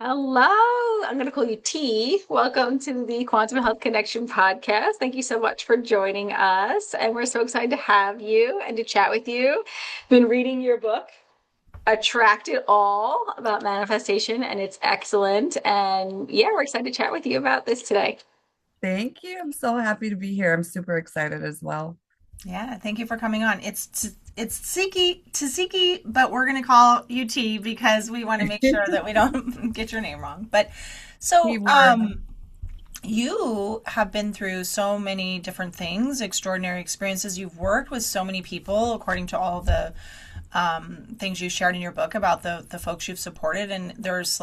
Hello, I'm going to call you T. Welcome to the Quantum Health Connection podcast. Thank you so much for joining us. And we're so excited to have you and to chat with you. Been reading your book, Attract It All, about manifestation, and it's excellent. And yeah, we're excited to chat with you about this today. Thank you. I'm so happy to be here. I'm super excited as well. Yeah, thank you for coming on. It's Tsikki, but we're gonna call you T because we want to make sure that we don't get your name wrong. But so, Keyword. you have been through so many different things, extraordinary experiences. You've worked with so many people, according to all the things you shared in your book about the folks you've supported. And there's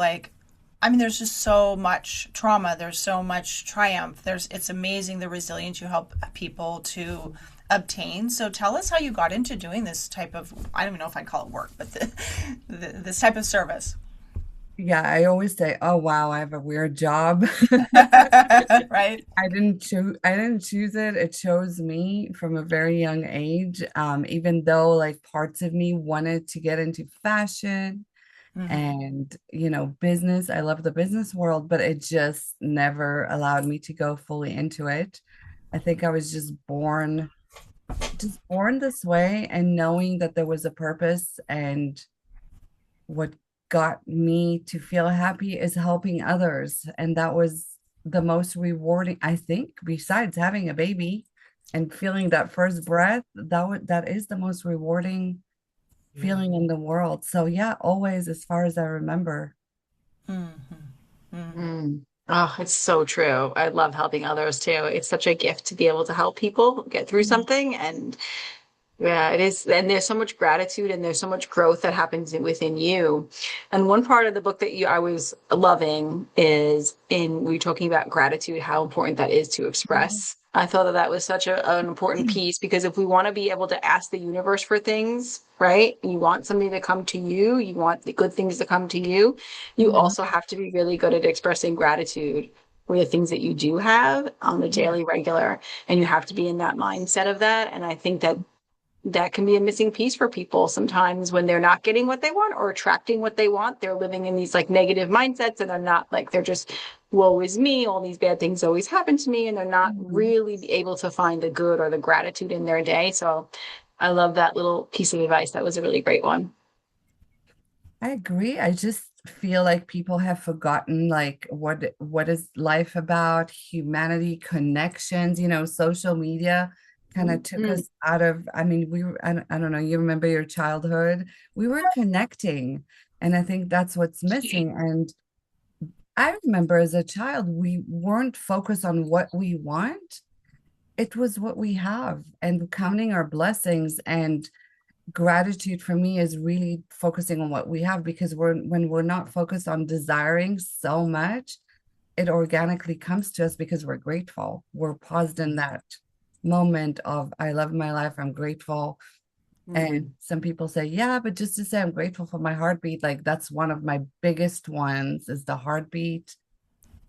just so much trauma. There's so much triumph. It's amazing the resilience you help people to obtain. So tell us how you got into doing this type of, I don't even know if I'd call it work, but this type of service. Yeah, I always say, "Oh wow, I have a weird job." Right? I didn't choose it. It chose me from a very young age. Even though like parts of me wanted to get into fashion Mm-hmm. and business. I love the business world, but it just never allowed me to go fully into it. I think I was just born this way, and knowing that there was a purpose, and what got me to feel happy is helping others. And that was the most rewarding, I think, besides having a baby and feeling that first breath. That is the most rewarding feeling in the world. So yeah, always, as far as I remember. Mm-hmm. Mm-hmm. Mm. Oh, it's so true. I love helping others too. It's such a gift to be able to help people get through something. And yeah, it is. And there's so much gratitude and there's so much growth that happens within you. And one part of the book that I was loving is in we were talking about gratitude, how important that is to express. I thought that that was such an important piece because if we want to be able to ask the universe for things, right? You want something to come to you, you want the good things to come to you, you Mhm. also have to be really good at expressing gratitude for the things that you do have on the Yeah. daily regular. And you have to be in that mindset of that. And I think that that can be a missing piece for people sometimes when they're not getting what they want or attracting what they want. They're living in these like negative mindsets and they're not like, they're just, woe is me. All these bad things always happen to me. And they're not Mhm. really able to find the good or the gratitude in their day. So I love that little piece of advice. That was a really great one. I agree. I just feel like people have forgotten like what is life about, humanity, connections, social media kind of took Mm-hmm. us out of, I mean, I don't know, you remember your childhood? We were connecting, and I think that's what's missing. And I remember as a child, we weren't focused on what we want. It was what we have, and counting our blessings. And gratitude for me is really focusing on what we have, because when we're not focused on desiring so much, it organically comes to us because we're grateful. We're paused in that moment of, I love my life, I'm grateful. And some people say, yeah, but just to say I'm grateful for my heartbeat, like that's one of my biggest ones, is the heartbeat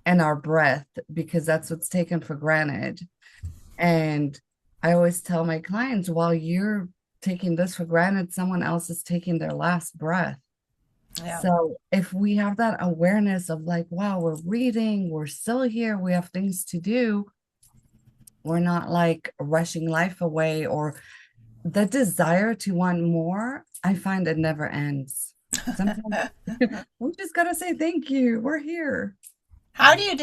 and our breath, because that's what's taken for granted. And I always tell my clients, while you're taking this for granted, someone else is taking their last breath. Yeah. So if we have that awareness of like, wow, we're reading, we're still here, we have things to do, we're not like rushing life away, or the desire to want more, I find it never ends. Sometimes we just gotta say thank you. We're here. How do you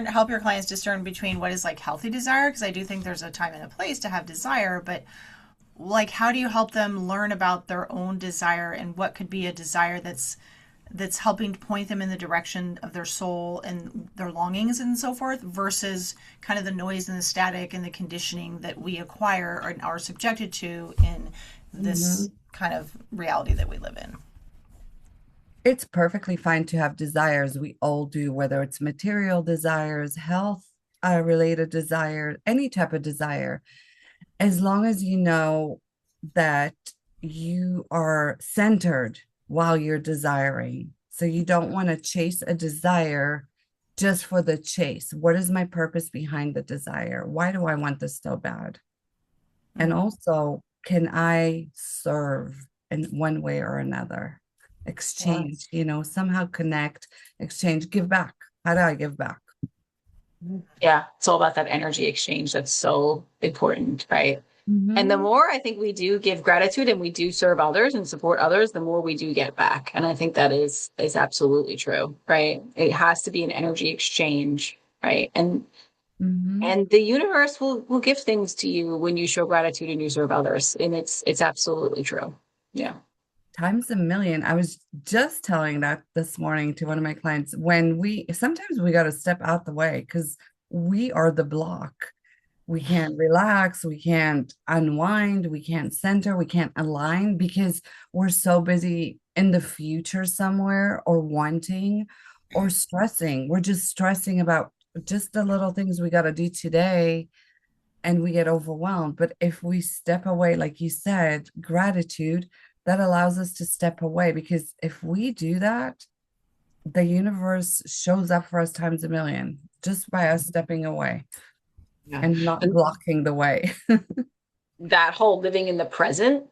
help your clients discern between what is like healthy desire? Because I do think there's a time and a place to have desire, but like how do you help them learn about their own desire and what could be a desire that's helping to point them in the direction of their soul and their longings and so forth versus kind of the noise and the static and the conditioning that we acquire or are subjected to in this Mhm. kind of reality that we live in. It's perfectly fine to have desires. We all do, whether it's material desires, health related desire, any type of desire, as long as you know that you are centered while you're desiring. So you don't want to chase a desire just for the chase. What is my purpose behind the desire? Why do I want this so bad? And Mm-hmm. also, can I serve in one way or another? exchange, somehow connect, exchange, give back. How do I give back? Yeah, it's all about that energy exchange. That's so important, right? And the Mm-hmm. more I think we do give gratitude and we do serve others and support others, the more we do get back. And I think that is absolutely true, right? It has to be an energy exchange, right? Mm-hmm. And the universe will give things to you when you show gratitude and you serve others. And it's absolutely true. Yeah. Times a million. I was just telling that this morning to one of my clients when sometimes we got to step out the way because we are the block. We can't relax, we can't unwind, we can't center, we can't align because we're so busy in the future somewhere or wanting or stressing. We're just stressing about just the little things we got to do today and we get overwhelmed. But if we step away, like you said, gratitude, that allows us to step away because if we do that, the universe shows up for us times a million just by us stepping away Yeah. and not And blocking the way. that whole living in the present,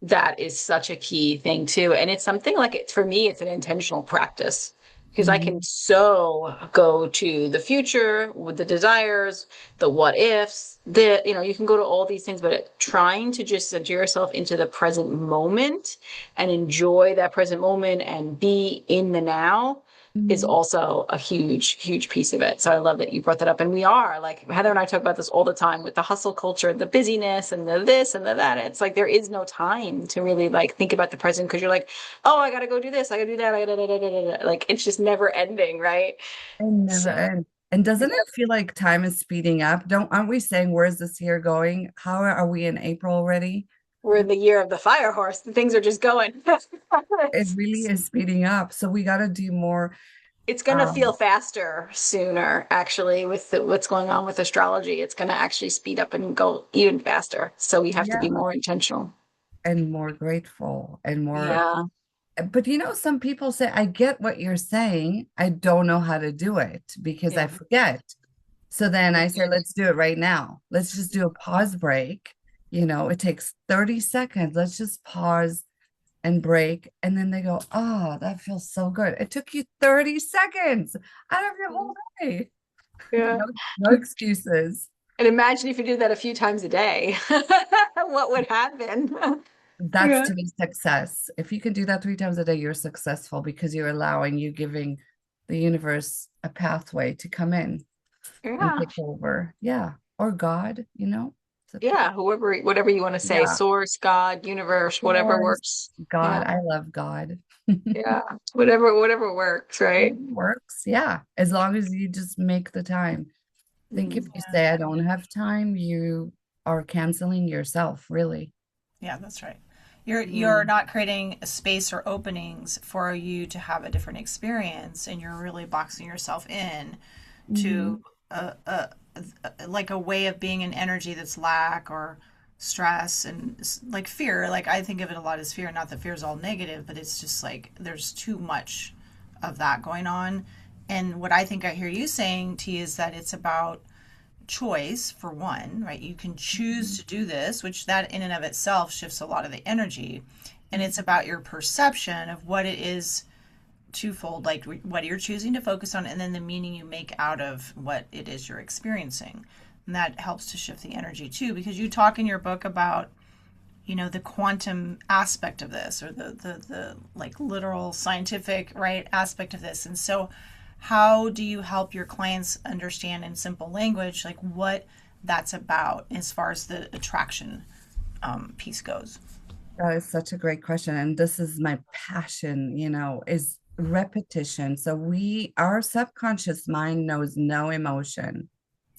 that is such a key thing too. And it's something like it for me, it's an intentional practice because I can Mhm. so go to the future with the desires, the what ifs, you can go to all these things, but trying to just center yourself into the present moment and enjoy that present moment and be in the now is Mhm. also a huge, huge piece of it. So I love that you brought that up. And we are like Heather and I talk about this all the time with the hustle culture, the busyness and the this and the that. It's like there is no time to really like think about the present because you're like, oh, I gotta go do this, I gotta do that, I gotta da, da, da, da, da. Like it's just never ending, right? And never So end. And doesn't it feel like time is speeding up? Aren't we saying where's this year going? How are we in April already? we're in the year of the fire horse. The things are just going. It really is speeding up. So we got to do more. It's going to feel Um, faster sooner, actually, with what's going on with astrology. It's going to actually speed up and go even faster. So we have to be yeah, more intentional. and more grateful and more. Yeah. But some people say, I get what you're saying. I don't know how to do it because I Yeah. forget. So then I say, let's do it right now. Let's just do a pause break. It takes 30 seconds. Let's just pause and break. And then they go, oh, that feels so good. It took you 30 seconds out of your whole day. Yeah. No, no excuses. And imagine if you did that a few times a day, what would happen? That's Yeah. to me success. If you can do that 3 times a day, you're successful because you're giving the universe a pathway to come in and Yeah. take over. Yeah. Or God. It's up to Yeah. Whatever you want to say, yeah. source, God, universe, whatever Source, works. God. Yeah. I love God. Yeah. Whatever works, It right? works. Yeah. As long as you just make the time. I think if Mm. you say I don't have time, you are canceling yourself, really. Yeah, that's right. You're Mm. not creating a space or openings for you to have a different experience, and you're really boxing yourself in to Mhm. like a way of being an energy that's lack or stress and like fear. Like I think of it a lot as fear. Not that fear is all negative, but it's just like there's too much of that going on. And what I think I hear you saying, T, is that it's about choice for one, right? You can choose to do this, which that in and of itself shifts a lot of the energy. And it's about your perception of what it is twofold, like what you're choosing to focus on, and then the meaning you make out of what it is you're experiencing. And that helps to shift the energy too, because you talk in your book about, the quantum aspect of this or the like literal scientific right aspect of this. And so how do you help your clients understand in simple language like what that's about as far as the attraction piece goes? That is such a great question. And this is my passion, is repetition. So our subconscious mind knows no emotion.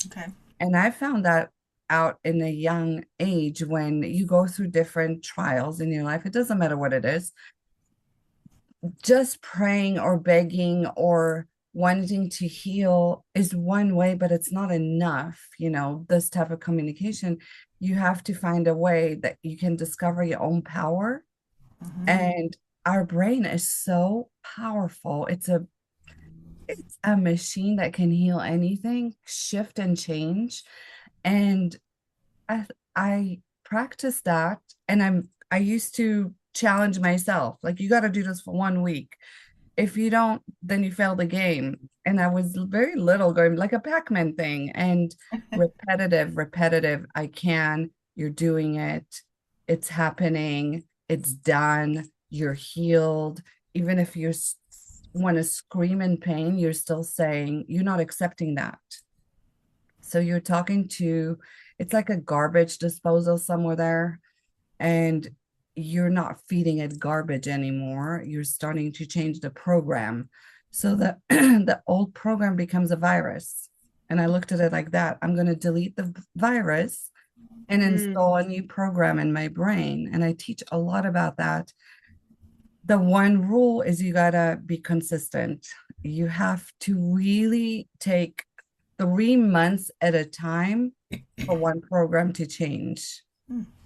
Okay. And I found that out in a young age when you go through different trials in your life. It doesn't matter what it is, just praying or begging or wanting to heal is one way, but it's not enough. This type of communication, you have to find a way that you can discover your own power. Mm-hmm. And our brain is so powerful. It's a machine that can heal anything, shift and change. And I practice that, and I used to challenge myself. Like, you got to do this for 1 week. If you don't, then you fail the game. And I was very little, going like a Pac-Man thing, and repetitive, repetitive. I can, you're doing it, it's happening, it's done, you're healed. Even if you want to scream in pain, you're still saying, you're not accepting that. So you're talking to, it's like a garbage disposal somewhere there, and you're not feeding it garbage anymore. You're starting to change the program so that the old program becomes a virus. And I looked at it like that. I'm going to delete the virus and install a new program in my brain. And I teach a lot about that. The one rule is you got to be consistent. You have to really take 3 months at a time for one program to change,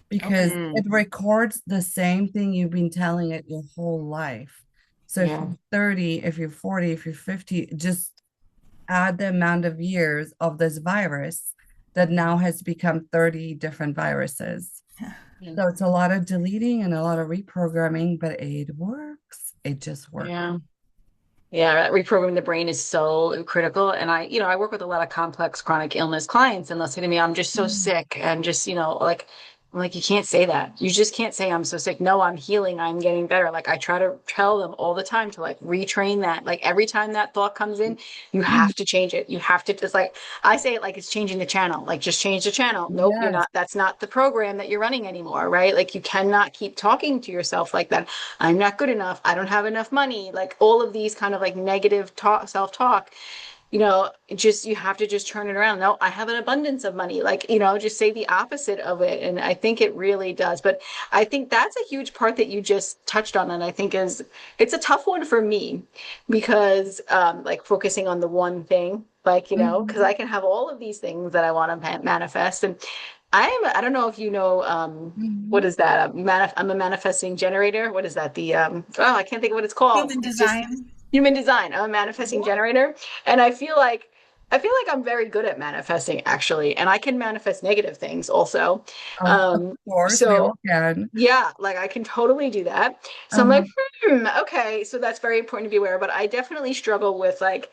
because it records the same thing you've been telling it your whole life. So if you're 30, if you're 40, if you're 50, just add the amount of years of this virus that now has become 30 different viruses. So it's a lot of deleting and a lot of reprogramming, but it works. It just works. Yeah. Yeah, reprogramming the brain is so critical. And I work with a lot of complex chronic illness clients, and they'll say to me, I'm just so sick. And just, like, I'm like, you can't say that. You just can't say I'm so sick. No, I'm healing. I'm getting better. Like, I try to tell them all the time to like retrain that. Like, every time that thought comes in, you have to change it. You have to just, like, I say it like it's changing the channel. Like, just change the channel. Nope, you're not. That's not the program that you're running anymore, right? Like, you cannot keep talking to yourself like that. I'm not good enough. I don't have enough money. Like, all of these kind of like negative talk, self-talk. Just, you have to just turn it around. No, I have an abundance of money. Like, just say the opposite of it. And I think it really does. But I think that's a huge part that you just touched on. And I think it's a tough one for me because, like, focusing on the one thing, like, because I can have all of these things that I want to manifest. And I don't know if what is that? I'm a manifesting generator. What is that? I can't think of what it's called. Human design. Human design. I'm a manifesting generator. And I feel like I'm very good at manifesting, actually. And I can manifest negative things also. Of course, we all can. Yeah, like I can totally do that. So I'm like, okay, so that's very important to be aware. But I definitely struggle with like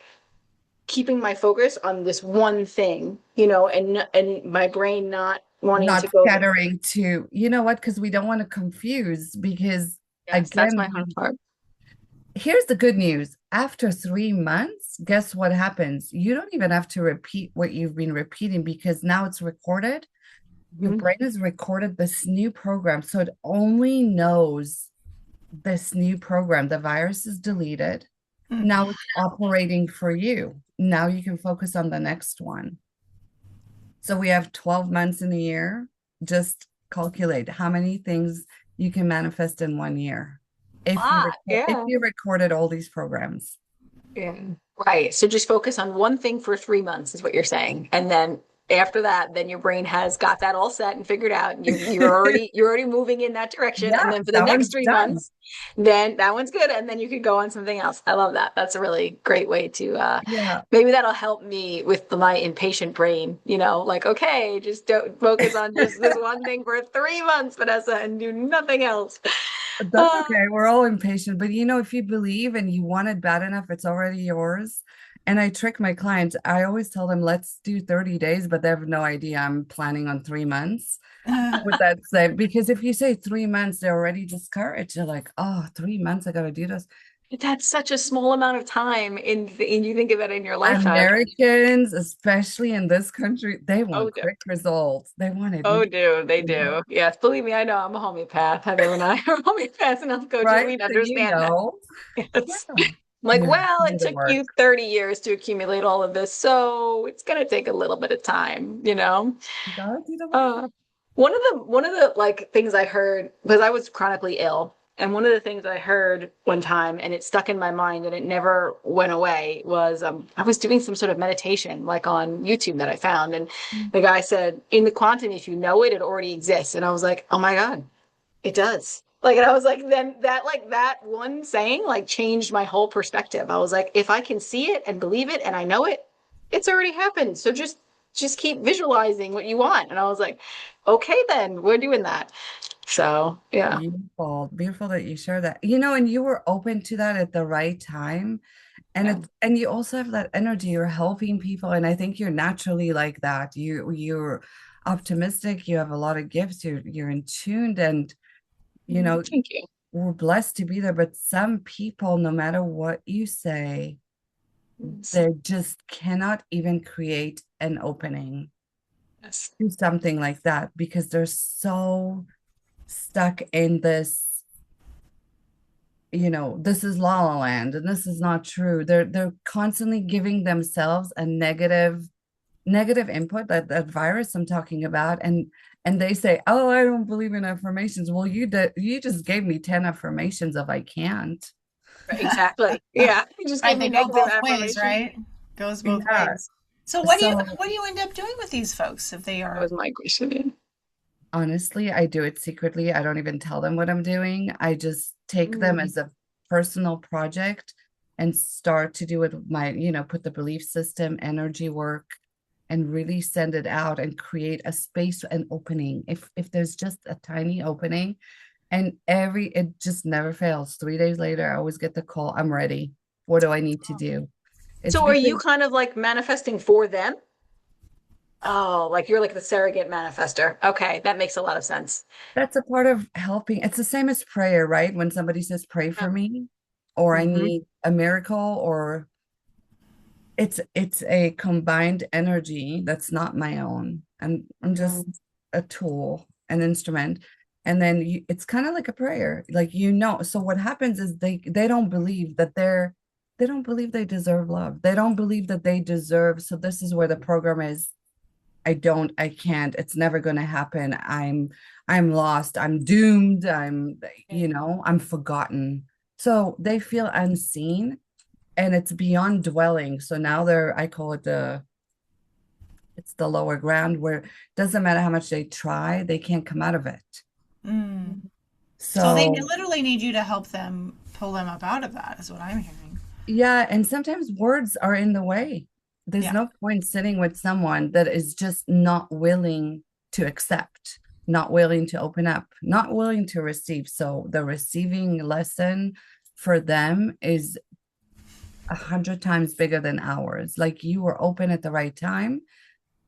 keeping my focus on this one thing, and my brain not wanting to go scattering to, you know what, because we don't want to confuse, because that's my hard part. Here's the good news. After 3 months, guess what happens? You don't even have to repeat what you've been repeating, because now it's recorded. Your brain has recorded this new program. So it only knows this new program. The virus is deleted. Now it's operating for you. Now you can focus on the next one. So we have 12 months in a year. Just calculate how many things you can manifest in 1 year. If you recorded all these programs. Yeah. Right. So just focus on one thing for 3 months is what you're saying. And then after that, then your brain has got that all set and figured out. And you're already moving in that direction. Yeah, and then for the next 3 months, then that one's good. And then you could go on something else. I love that. That's a really great way to maybe that'll help me with my impatient brain, like, okay, just don't focus on just this one thing for 3 months, Vanessa, and do nothing else. That's okay. We're all impatient. But if you believe and you want it bad enough, it's already yours. And I trick my clients. I always tell them, let's do 30 days, but they have no idea I'm planning on 3 months. With that said, because if you say 3 months, they're already discouraged. They're like, oh, 3 months, I got to do this. That's such a small amount of time and you think of it in your lifetime. Americans, especially in this country, they want quick results. They want it. Oh, do they do? Yes, believe me, I know. I'm a homeopath. Heather and I are homeopaths and health coaches. Right? We understand that. Yes. Yeah. Like, well, it took you 30 years to accumulate all of this, so it's going to take a little bit of time, One of the like things I heard, because I was chronically ill, and one of the things I heard one time, and it stuck in my mind and it never went away, was I was doing some sort of meditation, like on YouTube that I found. And the guy said, in the quantum, if you know it, it already exists. And I was like, oh my God, it does. Like, and I was like, then that one saying like changed my whole perspective. I was like, if I can see it and believe it and I know it, it's already happened. So just keep visualizing what you want. And I was like, okay, then we're doing that. So yeah. Beautiful, beautiful that you share that. You know, and you were open to that at the right time. And Yeah. it's and you also have that energy. You're helping people. And I think you're naturally like that. You're optimistic, you have a lot of gifts, you're in tuned, and you know, Thank you. we're blessed to be there. But some people, no matter what you say, Yes. they just cannot even create an opening Yes. to something like that because they're so stuck in this, this is La La Land and this is not true. They're constantly giving themselves a negative input, that virus I'm talking about, and they say, "Oh, I don't believe in affirmations." Well, you just gave me 10 affirmations of I can't. Right, exactly. Yeah. You just gave Right, me they go negative both ways, affirmation. right? Goes both Yeah. ways. So So what do you end up doing with these folks if they That are was my question. honestly, I do it secretly. I don't even tell them what I'm doing. I just take them Mm. as a personal project and start to do it put the belief system, energy work, and really send it out and create a space and opening. If there's just a tiny opening, and it just never fails. 3 days later, I always get the call, I'm ready. What do I need to do? It's So are you because kind of like manifesting for them? Oh, like you're like the surrogate manifester. Okay, that makes a lot of sense. that's a part of helping. It's the same as prayer, right? When somebody says, pray Yeah. for me, or I Hmm. need a miracle, or it's a combined energy that's not my own. I'm just a tool, an instrument. And then it's kind of like a prayer, like so what happens is they don't believe that they don't believe they deserve love. They don't believe that they deserve. So this is where the program is. I can't, it's never going to happen. I'm lost, I'm doomed, I'm forgotten. So they feel unseen, and it's beyond dwelling. So now I call it it's the lower ground, where it doesn't matter how much they try, they can't come out of it. mm. So they So literally need you to help them pull them up out of that, is what I'm hearing. yeah, and sometimes words are in the way. There's Yeah. no point sitting with someone that is just not willing to accept, not willing to open up, not willing to receive. So the receiving lesson for them is 100 times bigger than ours. Like, you were open at the right time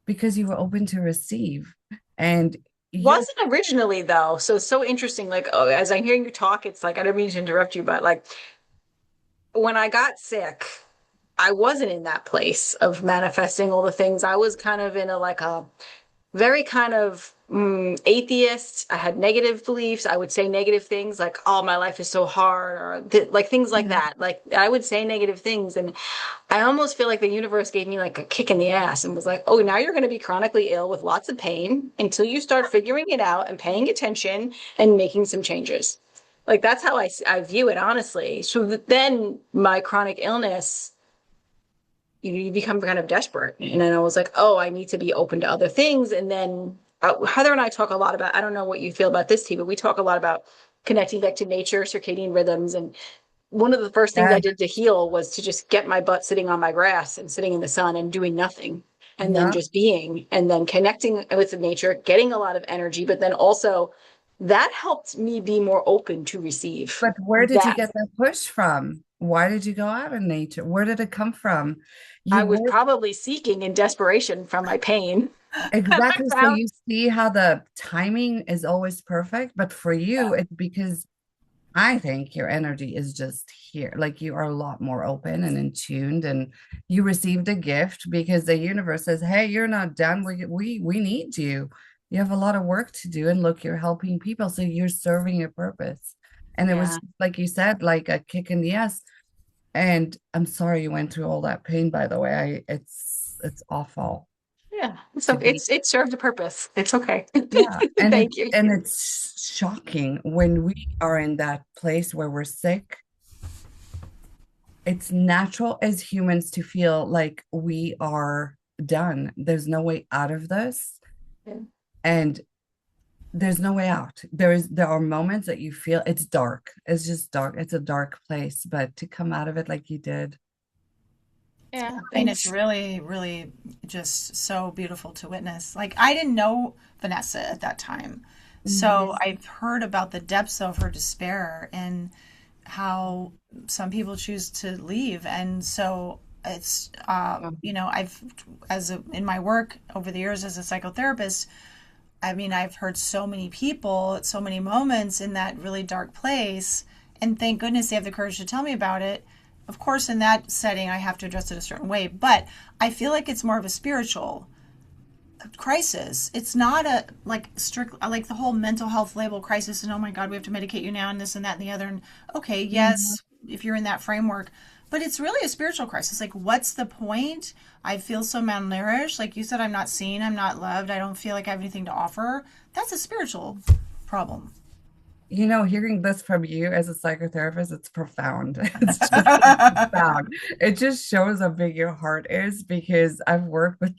because you were open to receive. And you'll Wasn't originally though. So it's so interesting. Like, oh, as I'm hearing you talk, it's like I don't mean to interrupt you, but like when I got sick, I wasn't in that place of manifesting all the things. I was kind of in a like a very kind of atheist. I had negative beliefs. I would say negative things like, "Oh, my life is so hard," or like things like that. Like I would say negative things, and I almost feel like the universe gave me like a kick in the ass and was like, "Oh, now you're going to be chronically ill with lots of pain until you start figuring it out and paying attention and making some changes." Like that's how I view it, honestly. So then my chronic illness, you become kind of desperate. And then I was like, oh, I need to be open to other things. And then Heather and I talk a lot about, I don't know what you feel about this, T, but we talk a lot about connecting back to nature, circadian rhythms. And one of the first things I yeah, did to heal was to just get my butt sitting on my grass and sitting in the sun and doing nothing. And then yeah. just being, and then connecting with the nature, getting a lot of energy, but then also that helped me be more open to receive But where did you that. get that push from? Why did you go out in nature? Where did it come from? I You was were probably seeking in desperation from my pain. And I exactly. So found you see how the timing is always perfect, but for you, it's because I think your energy is just here. Like, you are a lot more open and in tuned, and you received a gift because the universe says, "Hey, you're not done. We need you. You have a lot of work to do, and look, you're helping people, so you're serving a purpose." And it was yeah. like you said, like a kick in the ass. And I'm sorry you went through all that pain, by the way. It's awful Yeah. to So be, it served a purpose. It's okay. yeah. And Thank you. it's shocking when we are in that place where we're sick. It's natural as humans to feel like we are done. There's no way out of this. Yeah. And there's no way out. There are moments that you feel it's dark. It's just dark. It's a dark place. But to come out of it like you did, Yeah. And it's Thanks. really, really just so beautiful to witness. Like, I didn't know Vanessa at that time. So I've heard about the depths of her despair and how some people choose to leave. And so it's, I've, in my work over the years as a psychotherapist, I mean, I've heard so many people at so many moments in that really dark place. And thank goodness they have the courage to tell me about it. Of course, in that setting, I have to address it a certain way, but I feel like it's more of a spiritual crisis. It's not a like strict like the whole mental health label crisis and oh my God, we have to medicate you now and this and that and the other. And okay, Mhm. yes, if you're in that framework, but it's really a spiritual crisis. Like, what's the point? I feel so malnourished. Like you said, I'm not seen, I'm not loved, I don't feel like I have anything to offer. That's a spiritual problem. Hearing this from you as a psychotherapist, it's profound. It's just profound. It just shows how big your heart is because I've worked with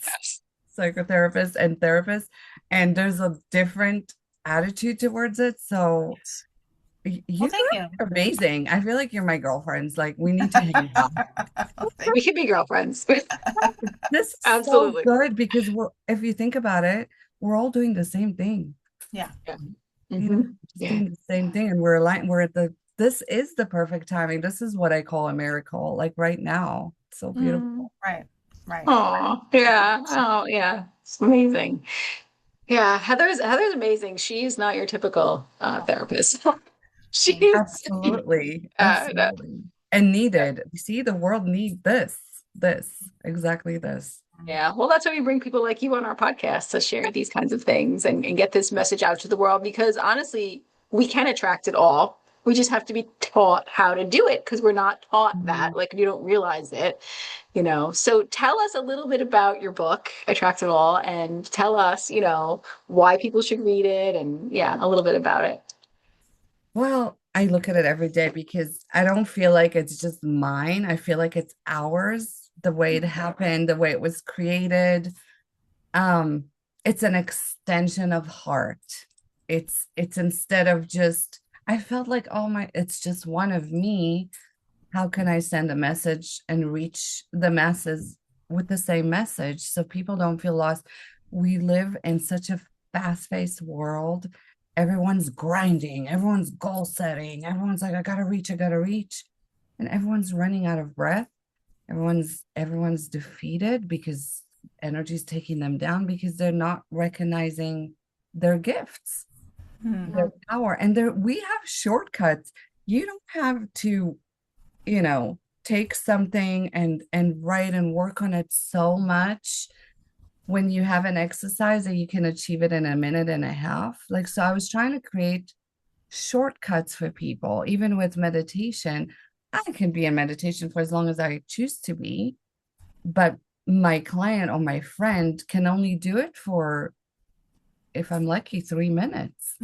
psychotherapists and therapists, and there's a different attitude towards it. So Yes. Well, you thank you. are amazing. I feel like you're my girlfriends. Like we need to hang out. Oh, We thank can be girlfriends. This is so Absolutely. good because if you think about it, we're all doing the same thing. you. Yeah. Yeah. You know, just Yeah. doing the same thing, and we're aligned. This is the perfect timing. This is what I call a miracle, like right now. It's so Mm. beautiful. Right. Right. Oh, yeah. Oh, yeah. It's amazing. Yeah, Heather's amazing. She's not your typical therapist. She's Absolutely. no, Absolutely. And needed. You see, the world needs exactly this. yeah. Well, that's why we bring people like you on our podcast to share these kinds of things and get this message out to the world because honestly, we can attract it all. We just have to be taught how to do it because we're not taught that. Mhm. Like you don't realize it, you know. So tell us a little bit about your book, Attract It All, and tell us, why people should read it and yeah, a little bit about it. Well, I look at it every day because I don't feel like it's just mine. I feel like it's ours, the way it happened, the way it was created. Um, it's an extension of heart. It's instead of just I felt like it's just one of me. How can I send a message and reach the masses with the same message so people don't feel lost? We live in such a fast-paced world. Everyone's grinding, everyone's goal setting, everyone's like, I gotta reach. And everyone's running out of breath. Everyone's defeated because energy's taking them down because they're not recognizing their gifts, Hmm. their power. And we have shortcuts. You don't have to take something and write and work on it so much when you have an exercise that you can achieve it in a minute and a half. Like, so I was trying to create shortcuts for people, even with meditation. I can be in meditation for as long as I choose to be, but my client or my friend can only do it for, if I'm lucky, 3 minutes,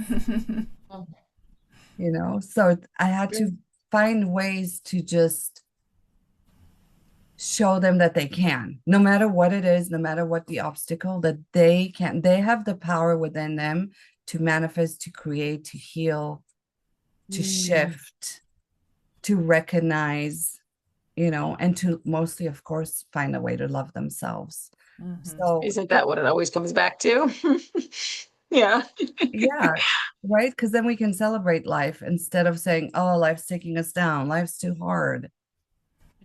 So I had to find ways to just show them that they can, no matter what it is, no matter what the obstacle, that they have the power within them to manifest, to create, to heal, to shift, to recognize, and to mostly, of course, find a way to love themselves. Hmm. So, Isn't that what it always comes back to? Yeah. yeah, right. Because then we can celebrate life instead of saying, oh, life's taking us down, life's too hard,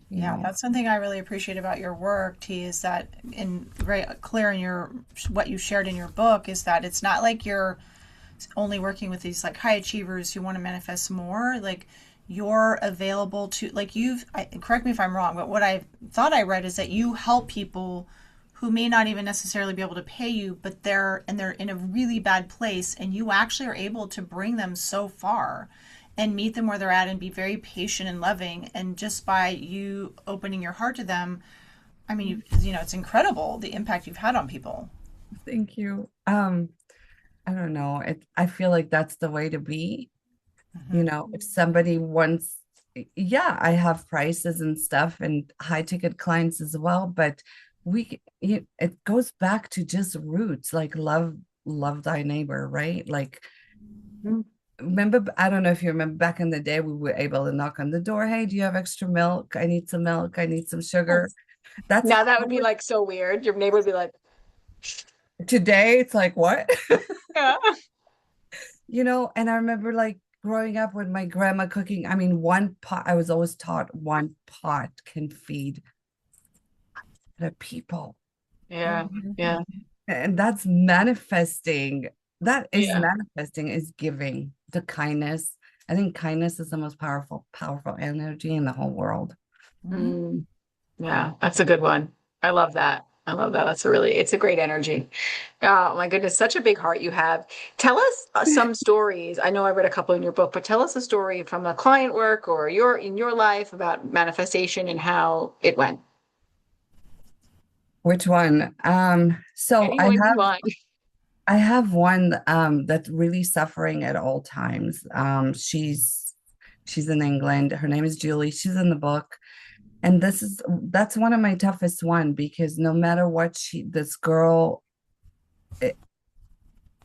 you Yeah, know. that's something I really appreciate about your work, T, is that in very clear in your what you shared in your book is that it's not like you're only working with these like high achievers who want to manifest more. Like you're available to correct me if I'm wrong, but what I thought I read is that you help people who may not even necessarily be able to pay you, but they're in a really bad place, and you actually are able to bring them so far and meet them where they're at and be very patient and loving. And just by you opening your heart to them, I mean, it's incredible the impact you've had on people. Thank you. I don't know. I feel like that's the way to be. Hmm. If somebody wants, yeah, I have prices and stuff and high ticket clients as well, but it goes back to just roots, like love thy neighbor, right? Like, remember, I don't know if you remember back in the day, we were able to knock on the door. Hey, do you have extra milk? I need some milk. I need some sugar. That's Now that how would be like so weird. Your neighbor would be like, today it's like, what? yeah. And I remember like growing up with my grandma cooking. I mean, one pot, I was always taught one pot can feed the people. Yeah. Mhm. Yeah. And that's manifesting. That is Yeah. manifesting, is giving the kindness. I think kindness is the most powerful energy in the whole world. Mhm. Mm, yeah. That's a good one. I love that. I love that. It's a great energy. Oh my goodness, such a big heart you have. Tell us some stories. I know I read a couple in your book, but tell us a story from a client work or in your life about manifestation and how it went. Which one? So I Anyone you have want. I have one that's really suffering at all times. She's in England. Her name is Julie. She's in the book. And that's one of my toughest one because no matter what this girl, it,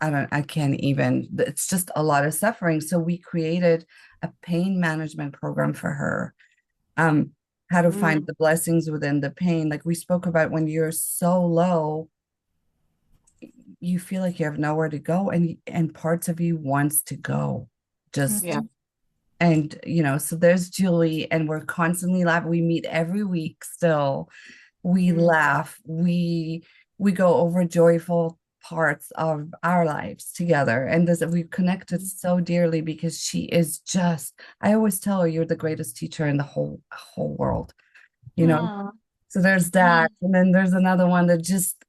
I can't even, it's just a lot of suffering. So we created a pain management program for her. Um, how to find Mm, the blessings within the pain. Like we spoke about, when you're so low, you feel like you have nowhere to go, and parts of you wants to go. Just yeah. Mhm. and so there's Julie, and we're constantly laughing. We meet every week still. We Mm, laugh. We go over joyful parts of our lives together, and this we've connected so dearly because she is just, I always tell her, you're the greatest teacher in the whole world, you know. aw, So there's that, and then there's another one that just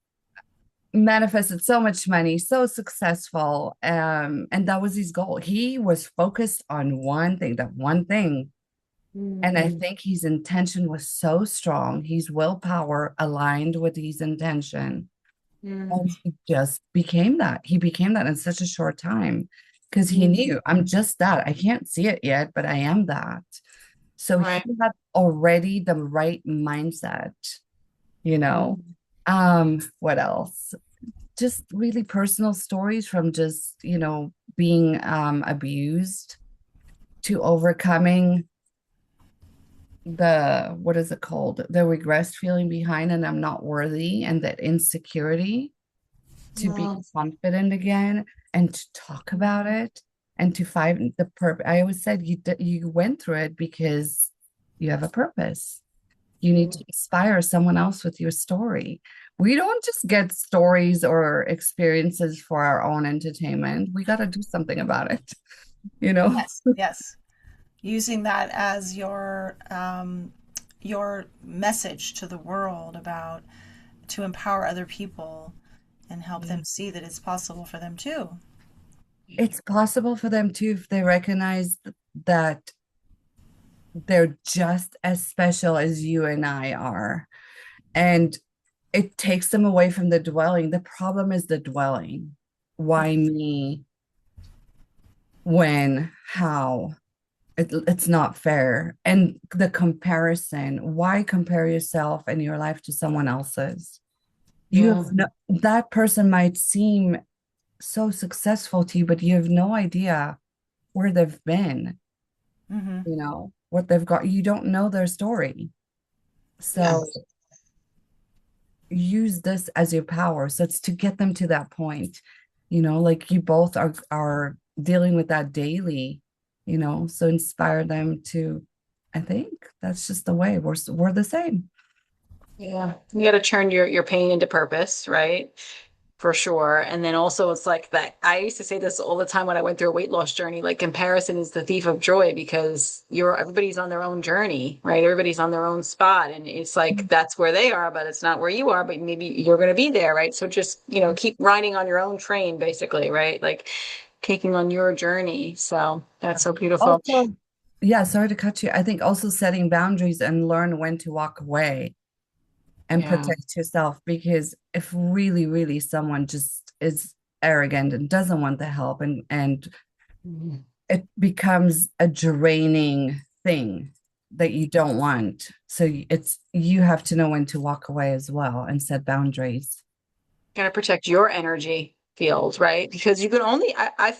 manifested so much money, so successful, and that was his goal. He was focused on one thing, that one thing. And I mm, think his intention was so strong, his willpower aligned with his intention. mm, And he just became that. He became that in such a short time because he mm. knew, I'm just that. I can't see it yet, but I am that. So he Right. had already the right mindset, you know. Mm, What else? Just really personal stories from just, being abused to overcoming what is it called? The regress feeling behind, and I'm not worthy, and that insecurity, to be mm, confident again and to talk about it and to find the purpose. I always said you went through it because you have a purpose. You need mm. to inspire someone else with your story. We don't just get stories or experiences for our own entertainment. We got to do something about it, you know? Yes, yes. Using that as your message to the world about to empower other people and help Yeah. them see that it's possible for them too. It's possible for them too if they recognize that they're just as special as you and I are. And it takes them away from the dwelling. The problem is the dwelling. Why me? When? How? It's not fair. And the comparison, why compare yourself and your life to someone else's? Yeah. That person might seem so successful to you, but you have no idea where they've been, Hmm. what they've got. You don't know their story. Yeah. So use this as your power. So it's to get them to that point, like you both are dealing with that daily, so inspire them to, I think that's just the way we're the same. Yeah. You got to turn your pain into purpose, right? For sure. And then also it's like that. I used to say this all the time when I went through a weight loss journey, like comparison is the thief of joy because everybody's on their own journey, right? Everybody's on their own spot. And it's like that's where they are, but it's not where you are, but maybe you're going to be there, right? So just, keep riding on your own train, basically, right? Like taking on your journey. So that's so beautiful. Also, yeah, sorry to cut you. I think also setting boundaries and learn when to walk away and Yeah. protect yourself, because if really, really someone just is arrogant and doesn't want the help, and Mhm. it becomes a draining thing that you don't want. So you have to know when to walk away as well and set boundaries. Got to protect your energy field, right? Because you can only, I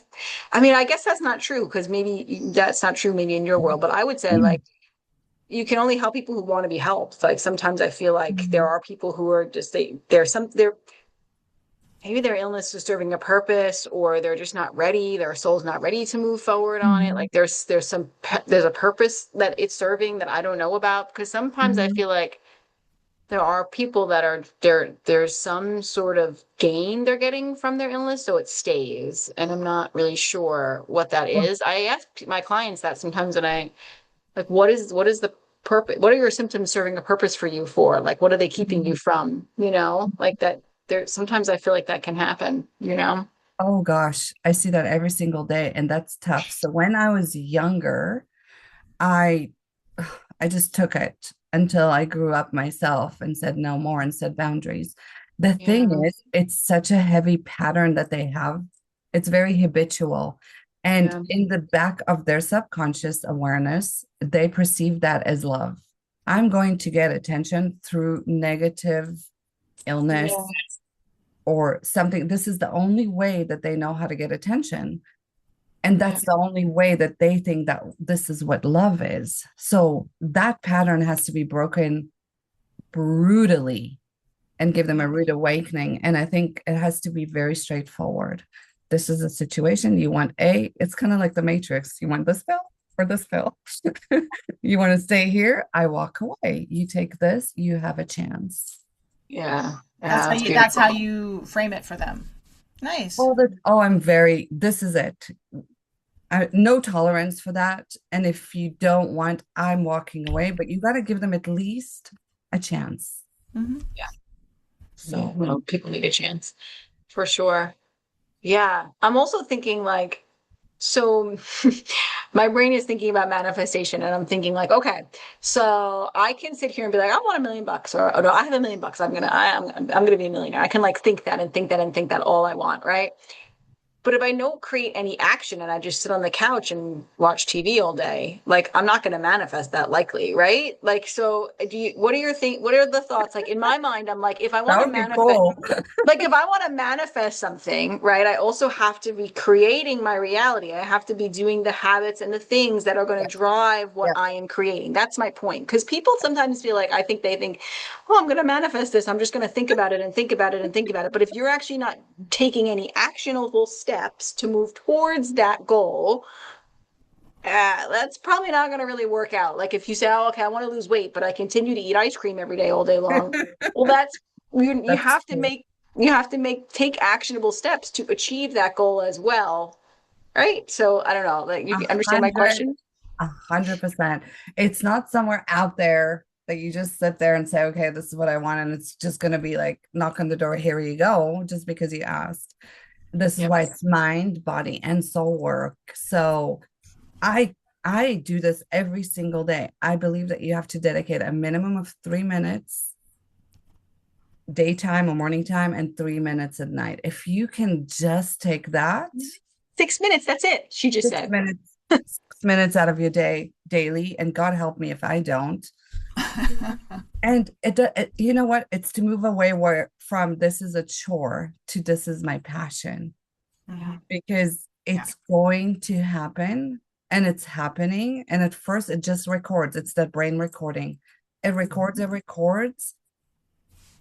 mean, I guess that's not true because maybe that's not true maybe in your world, but I would say like you can only help people who want to be helped. Like sometimes I feel like there are people who are just they're maybe their illness is serving a purpose, or they're just not ready, their soul's not ready to move forward on it. Mhm. Like there's a purpose that it's serving that I don't know about, because sometimes I Mhm. feel like there are people that are there's some sort of gain they're getting from their illness, so it stays. And I'm not really sure what that Well, is. I ask my clients that sometimes, and I like, what is the purpose? What are your symptoms serving a purpose for you for? Like, what are they keeping you mhm. from? Like that there sometimes I feel like that can happen. Oh gosh, I see that every single day, and that's tough. So when I was younger, I I just took it until I grew up myself and said no more and set boundaries. The thing Yeah. is, it's such a heavy pattern that they have. It's very habitual. And Yeah. in the back of their subconscious awareness, they perceive that as love. I'm going to get attention through negative Yeah. illness or something. This is the only way that they know how to get attention. And Yeah. that's the only way that they think that this is what love is. So that pattern has to be broken brutally and give them a rude awakening. And I think it has to be very straightforward. This is a situation you want it's kind of like the Matrix. You want this pill or this pill? You want to stay here? I walk away. You take this, you have a chance. Yeah. Yeah. That's That's how beautiful. you frame it for them. Nice. This is it. No tolerance for that. And if you don't want, I'm walking away, but you got to give them at least a chance. Hmm. Yeah. Yeah. So, Well, people need a chance for sure. Yeah. I'm also thinking like, so my brain is thinking about manifestation, and I'm thinking like, okay, so I can sit here and be like, I want $1 million, or oh, no, I have $1 million. I'm gonna be a millionaire. I can like think that and think that and think that all I want, right? But if I don't create any action and I just sit on the couch and watch TV all day, like I'm not going to manifest that likely, right? Like, so what are the thoughts? Like in my mind, I'm like, if I that want to would be manifest, cool. like if I want to manifest something, right, I also have to be creating my reality. I have to be doing the habits and the things that are going to Yeah, drive what yeah. I am creating. That's my point. Because people sometimes feel like they think, oh, I'm going to manifest this. I'm just going to think about it and think about it and think about it. But if you're actually not taking any actionable steps to move towards that goal, that's probably not going to really work out. Like if you say, oh, okay, I want to lose weight, but I continue to eat ice cream every day, all day long. Well, you That's have to true. take actionable steps to achieve that goal as well. Right. So I don't know. Like A you understand my hundred, question? 100%. It's not somewhere out there that you just sit there and say, okay, this is what I want. And it's just going to be like, knock on the door, here you go, just because you asked. This is Yep. why it's mind, body, and soul work. So I I do this every single day. I believe that you have to dedicate a minimum of 3 minutes daytime or morning time and 3 minutes at night. If you can just take that 6 minutes. That's it. She just six said. minutes, 6 minutes out of your day daily, and God help me if I don't. And you know what? It's to move away from this is a chore to this is my passion, Yeah. because Yeah. it's going to happen and it's happening. And at first, it just records. It's that brain recording. It records,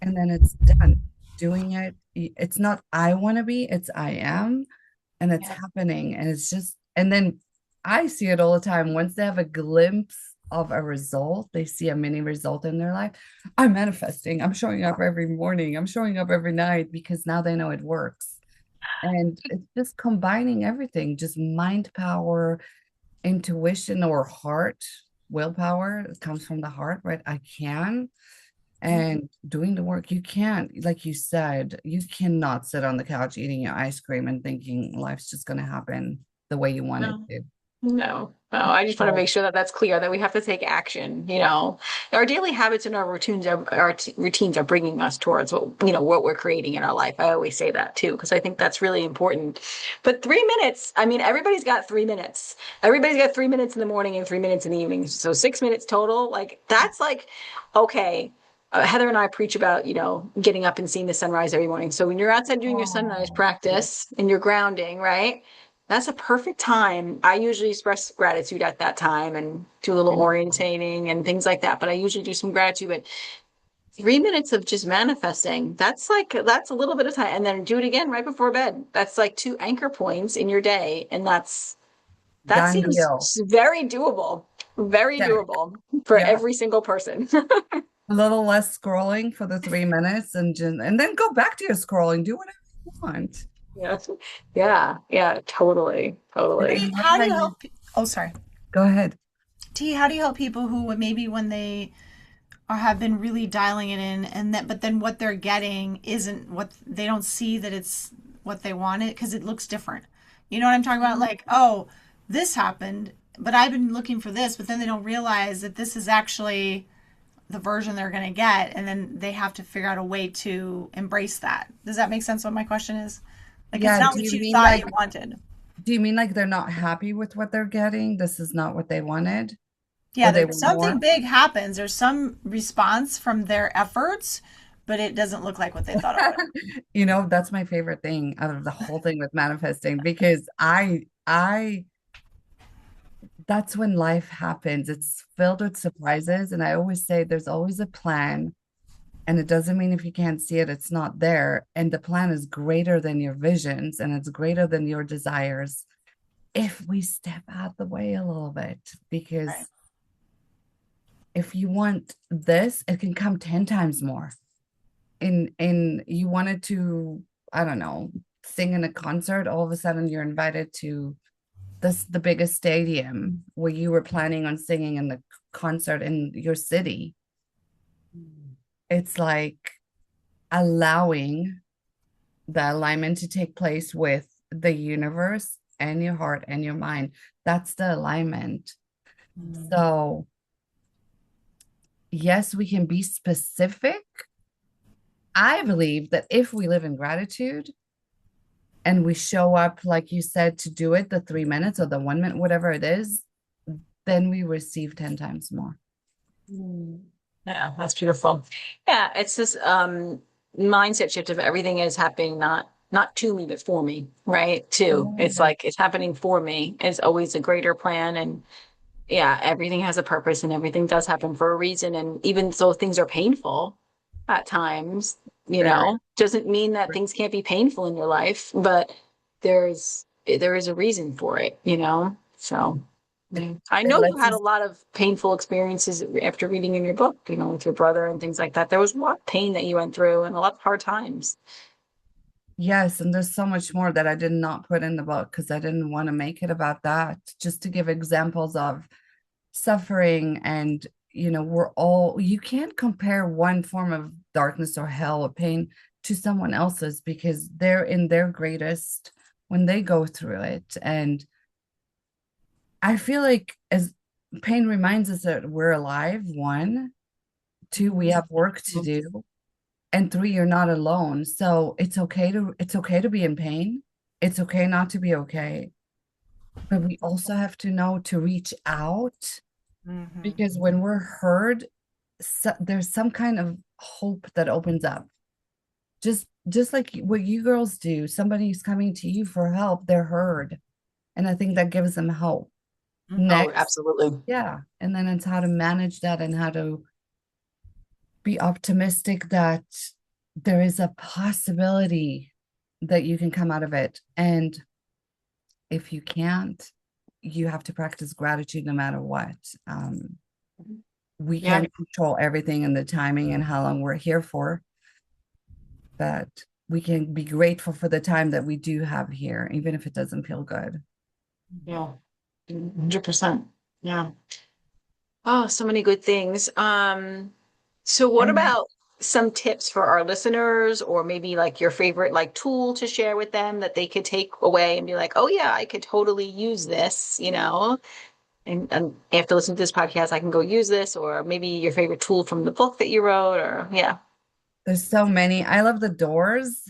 and then it's done. Doing it. It's not I want to be, it's I am, and it's Yeah. happening. And it's just, and then I see it all the time. Once they have a glimpse of a result, they see a mini result in their life. I'm manifesting. I'm showing up every morning. I'm showing up every night because now they know it works. And it's just combining everything, just mind power, intuition, or heart, willpower. It comes from the heart, right? I can. And doing the work, you can't, like you said, you cannot sit on the couch eating your ice cream and thinking life's just going to happen the way you want it No. to. No, no, I just want to So, make sure that that's clear that we have to take action. Our daily habits and our routines are bringing us towards what we're creating in our life. I always say that too, because I think that's really important. But 3 minutes, I mean, everybody's got 3 minutes. Everybody's got 3 minutes in the morning and 3 minutes in the evening. So 6 minutes total. Like that's like, okay. Heather and I preach about, getting up and seeing the sunrise every morning. So when you're outside doing your sunrise oh, yeah. practice and you're grounding, right? That's a perfect time. I usually express gratitude at that time and do a little orientating and things like that. But I usually do some gratitude. But 3 minutes of just manifesting. That's a little bit of time. And then do it again right before bed. That's like two anchor points in your day. And that Done seems deal. very doable. Very Check. doable for Yeah. every single person. A little less scrolling for the 3 minutes and then go back to your scrolling. Do whatever you want. Yes. Yeah. Yeah. Totally. And I Totally. T, love how how do you you help? Oh, sorry. go ahead. T, how do you help people who maybe when they or have been really dialing it in and that but then what they're getting isn't what they don't see that it's what they wanted because it looks different. You know what I'm talking about? Like, oh, this happened, but I've been looking for this, but then they don't realize that this is actually the version they're going to get and then they have to figure out a way to embrace that. Does that make sense what my question is? Like it's Yeah, not do what you you mean thought like you wanted. do you mean like they're not happy with what they're getting? This is not what they wanted? Yeah, Or they there's want something more? big happens. There's some response from their efforts, but it doesn't look like what they thought it would. You know, that's my favorite thing out of the whole thing with manifesting because I that's when life happens. It's filled with surprises. And I always say there's always a plan. And it doesn't mean if you can't see it, it's not there. And the plan is greater than your visions and it's greater than your desires if we step out the way a little bit. Right. Because if you want this, it can come 10 times more. In you wanted to, I don't know, sing in a concert, all of a sudden you're invited to the biggest stadium where you were planning on singing in the concert in your city. It's like allowing the alignment to take place with the universe and your heart and your mind. That's the alignment. So, yes, we can be specific. I believe that if we live in gratitude and we show up, like you said, to do it the 3 minutes or the 1 minute, whatever it is, then we receive 10 times more. Yeah, that's beautiful. Yeah, it's this mindset shift of everything is happening not to me but for me, right? I Too. love It's that. like it's happening for me. It's always a greater plan and yeah, everything has a purpose and everything does happen for a reason. And even though things are painful at times, Very. doesn't mean that things can't be painful in your life, but there is a reason for it. So yeah. I It know you lets had a us, lot of painful experiences after reading in your book, with your brother and things like that. There was a lot of pain that you went through and a lot of hard times. yes, and there's so much more that I did not put in the book because I didn't want to make it about that, just to give examples of suffering and you can't compare one form of darkness or hell or pain to someone else's because they're in their greatest when they go through it. And I feel like as pain reminds us that we're alive, one, two, we have work to do, and three, you're not alone. So it's okay to be in pain. It's okay not to be okay. But we also have to know to reach out Mm-hmm. because when we're heard, there's some kind of hope that opens up. Just like what you girls do, somebody's coming to you for help, they're heard. And I think that gives them hope. Oh, Next, absolutely. yeah. And then it's how to manage that and how to be optimistic that there is a possibility that you can come out of it. And if you can't, you have to practice gratitude no matter what. We Yeah. can't control everything and the timing and how long we're here for, but we can be grateful for the time that we do have here, even if it doesn't feel good. Yeah. 100%. Yeah. Oh, so many good things. So what And about some tips for our listeners or maybe like your favorite like tool to share with them that they could take away and be like, oh yeah, I could totally use this. And after listening to this podcast, I can go use this, or maybe your favorite tool from the book that you wrote, or yeah. there's so many. I love the doors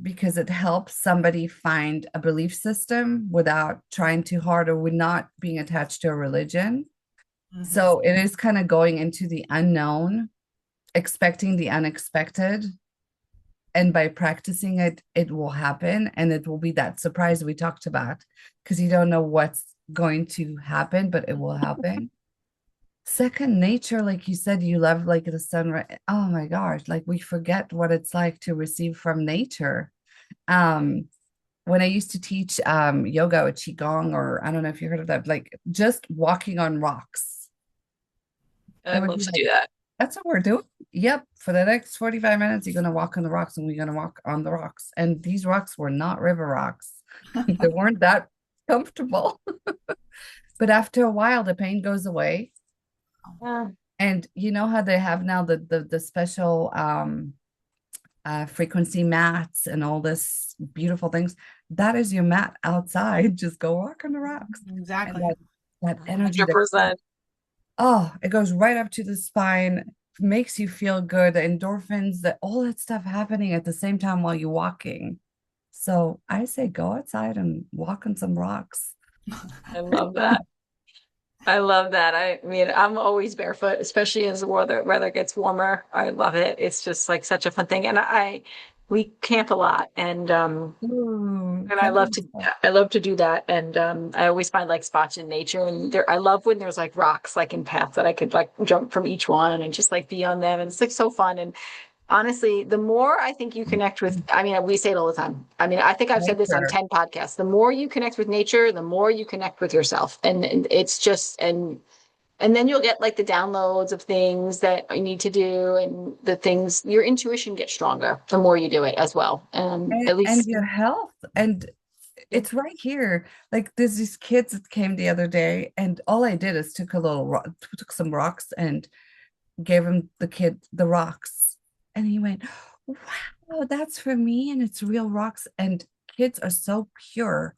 because it helps somebody find a belief system without trying too hard or with not being attached to a religion. Mm-hmm. So it is kind of going into the unknown, expecting the unexpected. And by practicing it, it will happen. And it will be that surprise we talked about because you don't know what's going to happen, but it will happen. second nature, like you said, you love like the sunrise. Oh my gosh, like we forget what it's like to receive from nature. Um, when I used to teach yoga or qigong, or I don't know if you heard of that, like just walking on rocks. It I'd would love be to like, do that. that's what we're doing. Yep, for the next 45 minutes, you're gonna walk on the rocks and we're gonna walk on the rocks. And these rocks were not river rocks. They weren't that comfortable. But after a while, the pain goes away. Yeah. And you know how they have now the special frequency mats and all this beautiful things. That is your mat outside. Just go walk on the rocks. And Exactly. that energy that 100%. oh, it goes right up to the spine, makes you feel good, the endorphins, that all that stuff happening at the same time while you're walking. So I say go outside and walk on some rocks. I love that. I love that. I mean, I'm always barefoot, especially as the weather gets warmer. I love it. It's just like such a fun thing. And we camp a lot, Ooh, and camping is fun. I love to do that. And I always find like spots in nature, and I love when there's like rocks like in paths that I could like jump from each one and just like be on them. And it's like so fun. And honestly, the more I think you connect with, I mean, we say it all the time. I mean, I think I've said this on Nature. 10 podcasts. The more you connect with nature, the more you connect with yourself. And it's just, and then you'll get like the downloads of things that you need to do and the things, your intuition gets stronger the more you do it as well. At And least, your health. And yeah, it's right here. Like there's these kids that came the other day, and all I did is took a little rock, took some rocks and gave him the kid the rocks. And he went, wow, that's for me. And it's real rocks. And kids are so pure.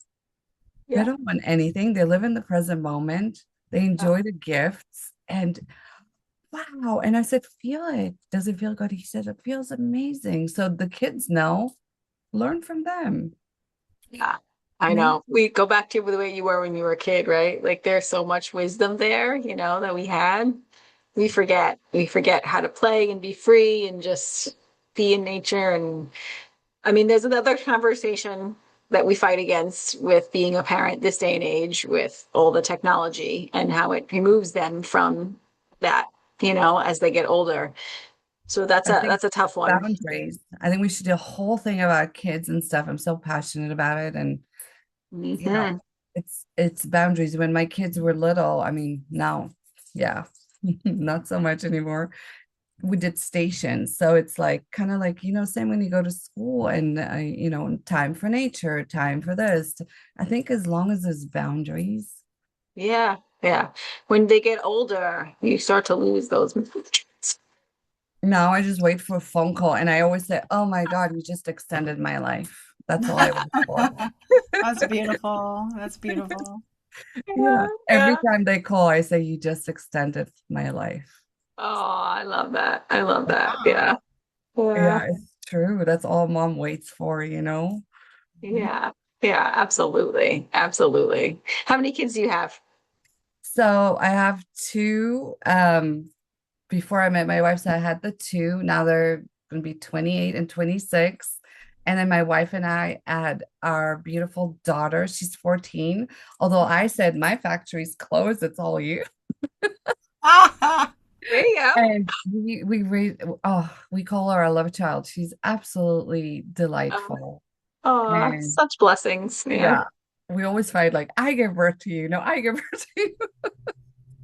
They yeah. don't want anything. They live in the present moment. They enjoy the gifts. And wow. And I said, feel it. Does it feel good? He said, it feels amazing. So the kids know, learn from them. Yeah, I Nature. know. We go back to the way you were when you were a kid, right? Like there's so much wisdom there, that we had. We forget. We forget how to play and be free and just be in nature. And I mean, there's another conversation that we fight against with being a parent this day and age with all the technology and how it removes them from that, as they get older. So that's I a think that's a tough one. boundaries. I think we should do a whole thing about kids and stuff. I'm so passionate about it. And you know, Hmm. it's boundaries. When my kids were little, I mean, now, yeah, not so much anymore. We did stations. So it's like kind of like, same when you go to school and time for nature, time for this. I think as long as there's boundaries. Yeah, yeah. When they get older, you start to lose those. Now I just wait for a phone call and I always say, oh my God, you just extended my life. That's all I wait for. That's beautiful. That's beautiful. Yeah. Yeah, Every yeah. time they call, I say, you just extended my life. Oh, I love that. I love that. Yeah. Yeah. Yeah, it's true. That's all mom waits for. Yeah. Yeah, absolutely. Absolutely. How many kids do you have? So I have two. Before I met my wife, so I had the two. Now they're going to be 28 and 26. And then my wife and I had our beautiful daughter. She's 14. Although I said my factory's closed, it's all you. There you go. And we raise we call her our love child. She's absolutely Oh, delightful. oh, And such blessings. Yeah. yeah, we always fight like I give birth to you. No, I give birth to you.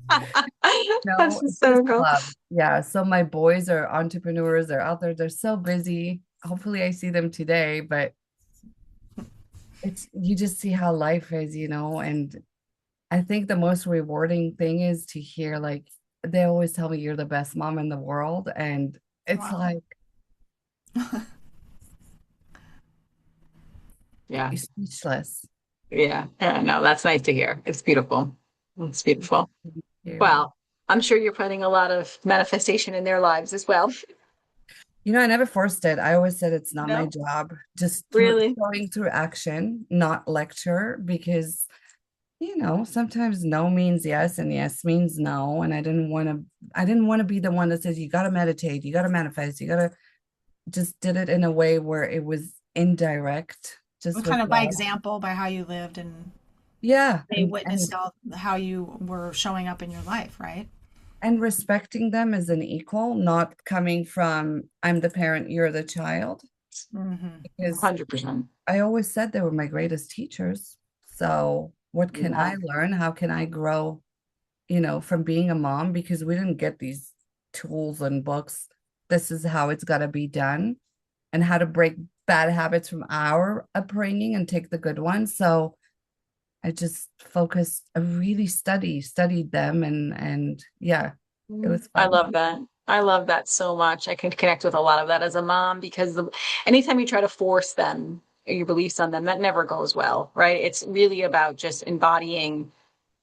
That's No, it's just hysterical. love. Yeah. So my boys are entrepreneurs. They're out there. They're so busy. Hopefully I see them today, but it's you just see how life is. And I think the most rewarding thing is to hear like they always tell me you're the best mom in the world. And it's Wow. like Yeah. you're speechless. Yeah. Yeah. No, that's nice to hear. It's beautiful. It's beautiful. Thank you. Well, I'm sure you're putting a lot of manifestation in their lives as well. I never forced it. I always said it's not my No, job. Just really. showing through action, not lecture, because sometimes no means yes and yes means no. And I didn't want to be the one that says you gotta meditate, you gotta manifest, you gotta just did it in a way where it was indirect, Well, just with kind of by love. example, by how you lived and Yeah. they And witnessed how you were showing up in your life, right? And respecting them as an equal, not coming from, I'm the parent, you're the child. Mm-hmm. Because 100%. I always said they were my greatest teachers. So what can Yeah. I learn? How can I grow, from being a mom? Because we didn't get these tools and books. This is how it's got to be done, and how to break bad habits from our upbringing and take the good ones. So I just focused, I really studied them, and yeah, it was I fun. love that. I love that so much. I can connect with a lot of that as a mom because anytime you try to force them your beliefs on them, that never goes well, right? It's really about just embodying,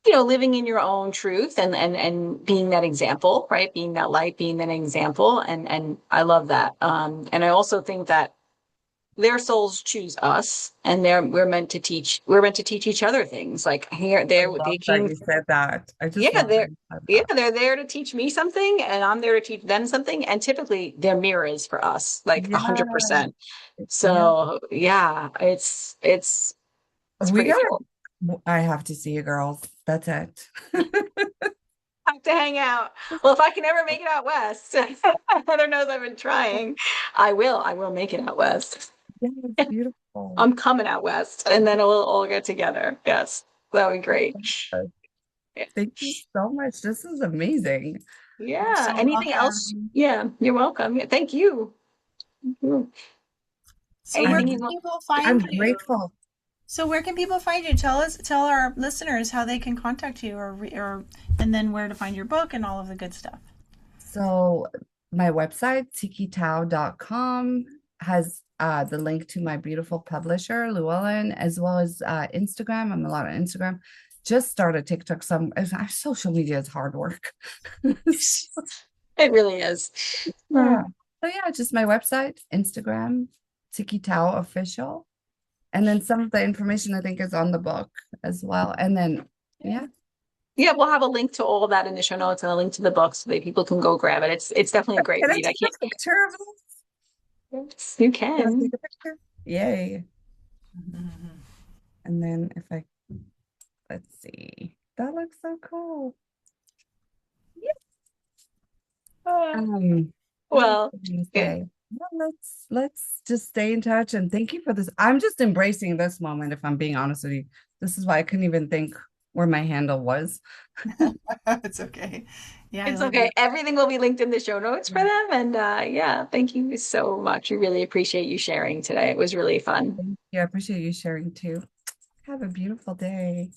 living in your own truth and being that example, right? Being that light, being that example. And I love that. And I also think that their souls choose us and we're meant to teach each other things. Like here, I they love that came you said that. I just yeah, love that they're you said yeah, that. they're there to teach me something, and I'm there to teach them something. And typically, they're mirrors for us, like Yeah, 100%. yeah. So yeah, it's We pretty gotta, cool. I have to see you girls. That's it. Have to hang out. Well, if I can ever make it out west, Heather knows I've been trying. I will. I will make it out west. Yeah, it's beautiful. I'm coming out west, and then we'll all get together. Yes, that would be great. Yeah. Thank you so much. This is amazing. You're Yeah. so Anything else? welcome. Yeah, you're welcome. Yeah, thank you. Mhm. So where Anything you can I'm want? people I'm find you? grateful. So where can people find you? Tell our listeners how they can contact you, or and then where to find your book and all of the good stuff. So my website, tsikkithau.com, has the link to my beautiful publisher, Llewellyn, as well as Instagram. I'm a lot on Instagram. Just started TikTok. Social media is hard work. It really is. Yeah. So yeah, just my website, Instagram, Tsikki Thau official. And then some of the information I think is on the book as well. And then yeah. Yeah, we'll have a link to all of that in the show notes and a link to the book so that people can go grab it. It's definitely a great Can I read. I take a picture of this? can't. You Can I can. take a picture? Yay. Mm-hmm. And then if I let's see. That looks so cool. Uh, What else well, was I gonna yeah. say? Well, let's just stay in touch, and thank you for this. I'm just embracing this moment, if I'm being honest with you. This is why I couldn't even think where my handle was. It's okay. Yeah, I It's love okay. you. Everything will be linked in the show notes for them. And yeah, thank you so much. We really appreciate you sharing today. It was really fun. Thank you. I appreciate you sharing too. Have a beautiful day.